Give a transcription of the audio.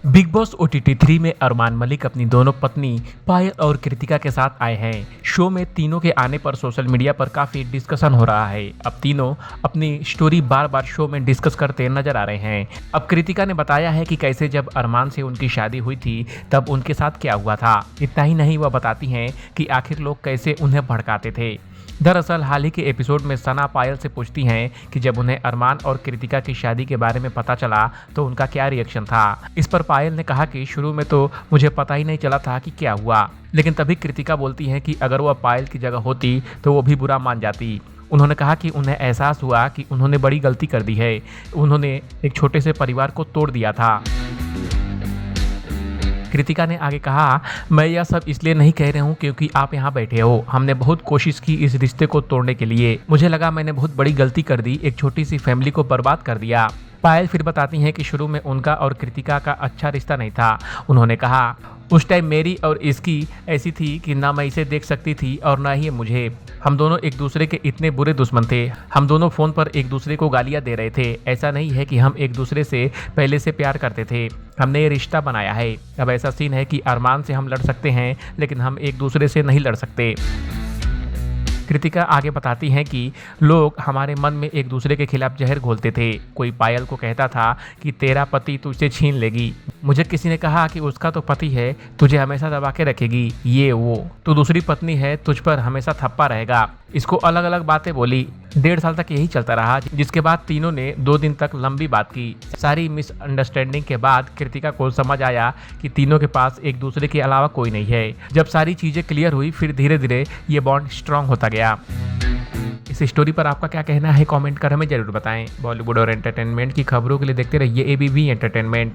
Big boss OTT 3 में अरमान मलिक अपनी दोनों पत्नी पायल और कृतिका के साथ आए हैं। शो में तीनों के आने पर सोशल मीडिया पर काफी डिस्कशन हो रहा है। अब तीनों अपनी स्टोरी बार बार शो में डिस्कस करते नजर आ रहे हैं। अब कृतिका ने बताया है कि कैसे जब अरमान से उनकी शादी हुई थी तब उनके साथ क्या हुआ था। इतना ही नहीं, वह बताती हैं कि आखिर लोग कैसे उन्हें भड़काते थे। दरअसल हाल ही के एपिसोड में सना पायल से पूछती हैं कि जब उन्हें अरमान और कृतिका की शादी के बारे में पता चला तो उनका क्या रिएक्शन था। इस पर पायल ने कहा कि शुरू में तो मुझे पता ही नहीं चला था कि क्या हुआ, लेकिन तभी कृतिका बोलती हैं कि अगर वह पायल की जगह होती तो वो भी बुरा मान जाती। उन्होंने कहा कि उन्हें एहसास हुआ कि उन्होंने बड़ी गलती कर दी है। उन्होंने एक छोटे से परिवार को तोड़ दिया था। कृतिका ने आगे कहा, मैं यह सब इसलिए नहीं कह रही हूँ क्योंकि आप यहाँ बैठे हो। हमने बहुत कोशिश की इस रिश्ते को तोड़ने के लिए। मुझे लगा मैंने बहुत बड़ी गलती कर दी, एक छोटी सी फैमिली को बर्बाद कर दिया। पायल फिर बताती हैं कि शुरू में उनका और कृतिका का अच्छा रिश्ता नहीं था। उन्होंने कहा, उस टाइम मेरी और इसकी ऐसी थी कि ना मैं इसे देख सकती थी और ना ही मुझे। हम दोनों एक दूसरे के इतने बुरे दुश्मन थे। हम दोनों फ़ोन पर एक दूसरे को गालियां दे रहे थे। ऐसा नहीं है कि हम एक दूसरे से पहले से प्यार करते थे। हमने ये रिश्ता बनाया है। अब ऐसा सीन है कि अरमान से हम लड़ सकते हैं लेकिन हम एक दूसरे से नहीं लड़ सकते। कृतिका आगे बताती हैं कि लोग हमारे मन में एक दूसरे के खिलाफ जहर घोलते थे। कोई पायल को कहता था कि तेरा पति तुझसे छीन लेगी। मुझे किसी ने कहा कि उसका तो पति है, तुझे हमेशा दबा के रखेगी, ये वो तो दूसरी पत्नी है, तुझ पर हमेशा थप्पा रहेगा। इसको अलग अलग बातें बोली। 1.5 साल तक यही चलता रहा, जिसके बाद तीनों ने 2 दिन तक लंबी बात की। सारी मिसअंडरस्टैंडिंग के बाद कृतिका को समझ आया कि तीनों के पास एक दूसरे के अलावा कोई नहीं है। जब सारी चीजें क्लियर हुई फिर धीरे धीरे ये बॉन्ड स्ट्रांग होता गया। इस स्टोरी पर आपका क्या कहना है, कमेंट कर हमें जरूर बताएं। बॉलीवुड और एंटरटेनमेंट की खबरों के लिए देखते रहिए एबीपी एंटरटेनमेंट।